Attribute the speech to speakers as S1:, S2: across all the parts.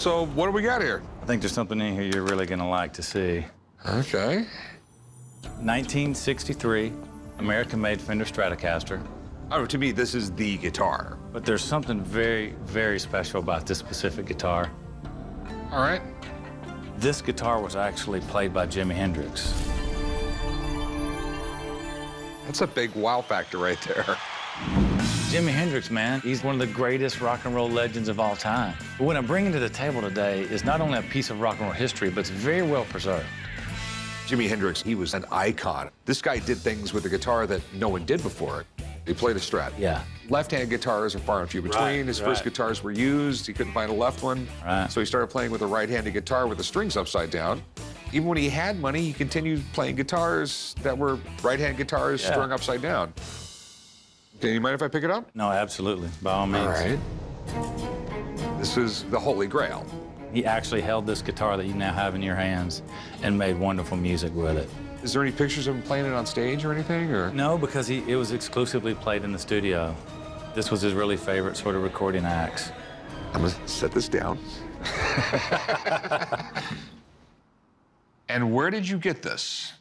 S1: So what do we got here?
S2: I think there's something in here you're really gonna like to see.
S1: Okay.
S2: 1963, American-made Fender Stratocaster.
S1: Oh, to me, this is the guitar.
S2: But there's something very, very special about this specific guitar.
S1: All right.
S2: This guitar was actually played by Jimi Hendrix.
S1: That's a big wow factor right there.
S2: Jimi Hendrix, man, he's one of the greatest rock and roll legends of all time. But what I'm bringing to the table today is not only a piece of rock and roll history, but it's very well preserved.
S1: Jimi Hendrix, he was an icon. This guy did things with the guitar that no one did before. He played a Strat.
S2: Yeah.
S1: Left-hand guitars are far and few between.
S2: Right,
S1: His first guitars were used. He couldn't find a left one.
S2: Right.
S1: So he started playing with a right-handed guitar with the strings upside down. Even when he had money, he continued playing guitars that were right-hand guitars strung upside down. Okay, you mind if I pick it up?
S2: No, absolutely, by all means.
S1: All right. This is the Holy Grail.
S2: He actually held this guitar that you now have in your hands and made wonderful music with it.
S1: Is there any pictures of him playing it on stage or anything? Or?
S2: No, because it was exclusively played in the studio. This was his really favorite sort of recording acts.
S1: I'm gonna set this down. And where did you get this?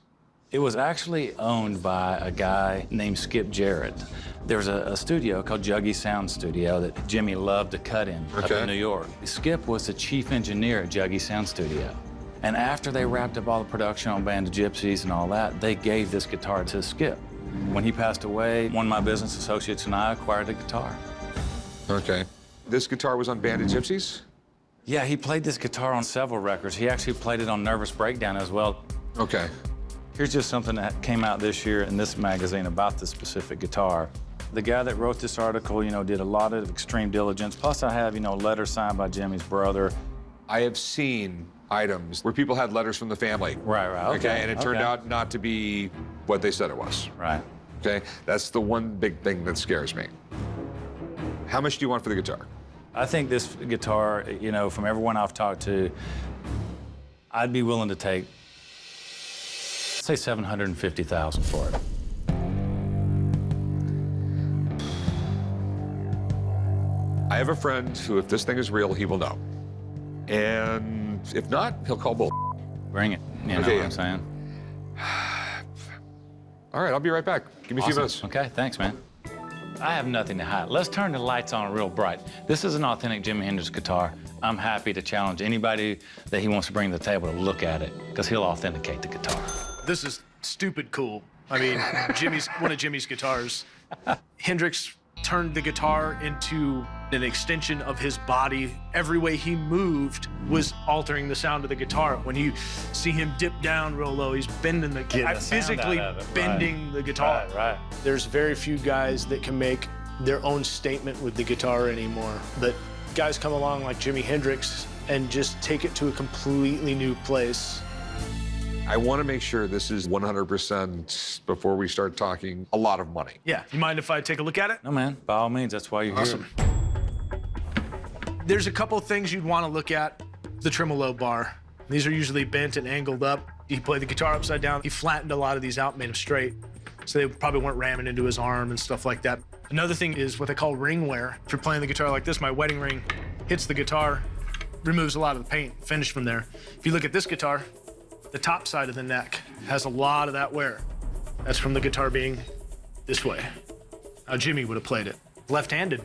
S2: It was actually owned by a guy named Skip Jarrett. There was a studio called Juggy Sound Studio that Jimmy loved to cut in up in New York. Skip was the chief engineer at Juggy Sound Studio. And after they wrapped up all the production on Band of Gypsies and all that, they gave this guitar to Skip. When he passed away, one of my business associates and I acquired the guitar.
S1: Okay. This guitar was on Band of Gypsies?
S2: Yeah, he played this guitar on several records. He actually played it on Nervous Breakdown as well.
S1: Okay.
S2: Here's just something that came out this year in this magazine about this specific guitar. The guy that wrote this article, you know, did a lot of extreme diligence. Plus I have, you know, letters signed by Jimmy's brother.
S1: I have seen items where people had letters from the family.
S2: Right, okay.
S1: And it turned out not to be what they said it was.
S2: Right.
S1: Okay, that's the one big thing that scares me. How much do you want for the guitar?
S2: I think this guitar, you know, from everyone I've talked to, I'd be willing to take, say, $750,000 for it.
S1: I have a friend who, if this thing is real, he will know. And if not, he'll call bull.
S2: Bring it, you know what I'm saying?
S1: All right, I'll be right back. Give me a few minutes.
S2: Okay, thanks, man. I have nothing to hide. Let's turn the lights on real bright. This is an authentic Jimi Hendrix guitar. I'm happy to challenge anybody that he wants to bring to the table to look at it, because he'll authenticate the guitar.
S3: This is stupid cool. I mean, one of Jimmy's guitars. Hendrix turned the guitar into an extension of his body. Every way he moved was altering the sound of the guitar. When you see him dip down real low, he's bending physically bending the guitar.
S2: Right.
S3: There's very few guys that can make their own statement with the guitar anymore. But guys come along like Jimi Hendrix and just take it to a completely new place.
S1: I want to make sure this is 100% before we start talking a lot of money.
S3: Yeah, you mind if I take a look at it?
S2: No, man, by all means, that's why you're
S3: Awesome.
S2: here.
S3: There's a couple things you'd want to look at. The tremolo bar. These are usually bent and angled up. He played the guitar upside down. He flattened a lot of these out, made them straight. So they probably weren't ramming into his arm and stuff like that. Another thing is what they call ring wear. If you're playing the guitar like this, my wedding ring hits the guitar, removes a lot of the paint, finish from there. If you look at this guitar, the top side of the neck has a lot of that wear. That's from the guitar being this way. How Jimmy would have played it. Left-handed.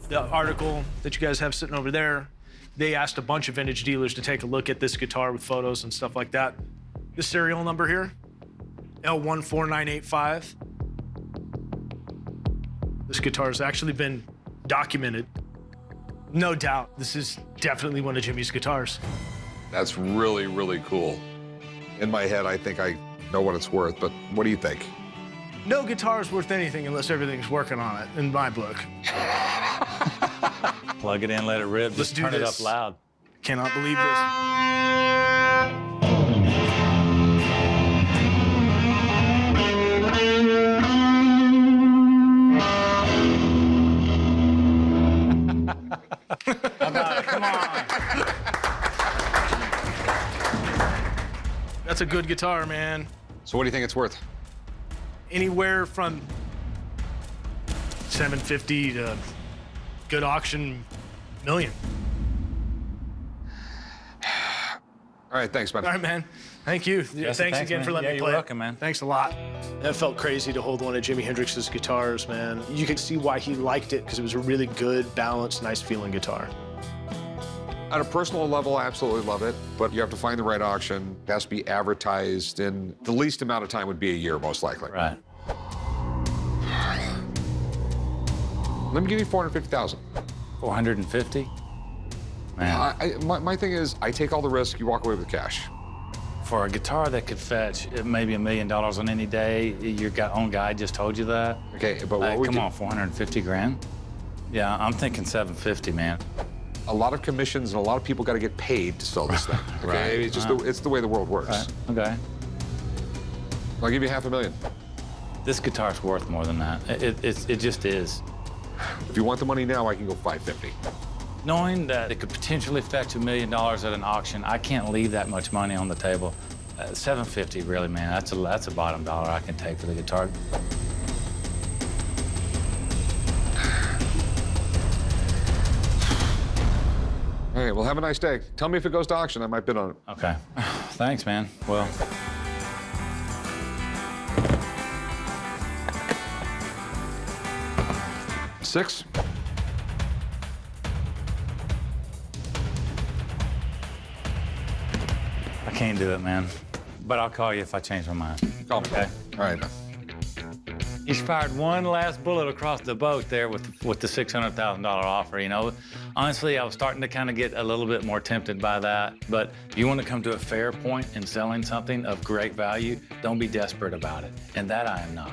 S3: The article that you guys have sitting over there, they asked a bunch of vintage dealers to take a look at this guitar with photos and stuff like that. This serial number here, L14985. This guitar has actually been documented. No doubt, this is definitely one of Jimmy's guitars.
S1: That's really, really cool. In my head, I think I know what it's worth, but what do you think?
S3: No guitar is worth anything unless everything's working on it, in my book.
S2: Plug it in, let it rip,
S3: Let's
S2: just
S3: do
S2: turn it
S3: this.
S2: up loud.
S3: Cannot believe this.
S2: How about it? Come on.
S3: That's a good guitar, man.
S1: So what do you think it's worth?
S3: Anywhere from $750 to good auction, $1 million.
S1: All right, thanks, man.
S3: All right, man. Thank you.
S2: Yes,
S3: thanks again
S2: man.
S3: for letting me
S2: You're
S3: play.
S2: welcome, man.
S3: Thanks a lot. That felt crazy to hold one of Jimi Hendrix's guitars, man. You could see why he liked it, because it was a really good, balanced, nice feeling guitar.
S1: On a personal level, I absolutely love it, but you have to find the right auction. It has to be advertised in the least amount of time would be a year, most likely.
S2: Right.
S1: Let me give you 450,000.
S2: 450? Man.
S1: My thing is, I take all the risk, you walk away with the cash.
S2: For a guitar that could fetch maybe $1 million on any day, your own guy just told you that?
S1: Okay, but what we
S2: come
S1: can,
S2: on, 450 grand? Yeah, I'm thinking 750, man.
S1: a lot of commissions and a lot of people got to get paid to sell this thing. Okay,
S2: Right.
S1: it's just it's the way the world works.
S2: Right. Okay.
S1: I'll give you $500,000.
S2: This guitar's worth more than that. It just is.
S1: If you want the money now, I can go $550.
S2: Knowing that it could potentially fetch $1 million at an auction, I can't leave that much money on the table. $750, really, man. That's a bottom dollar I can take for the guitar.
S1: All right, well, have a nice day. Tell me if it goes to auction. I might bid on it.
S2: Okay. Thanks, man. Well.
S1: $6?
S2: I can't do it, man. But I'll call you if I change my mind.
S1: Call me.
S2: Okay.
S1: All right, man.
S2: He's fired one last bullet across the boat there with the $600,000 offer, you know. Honestly, I was starting to kind of get a little bit more tempted by that. But if you want to come to a fair point in selling something of great value, don't be desperate about it. And that I am not.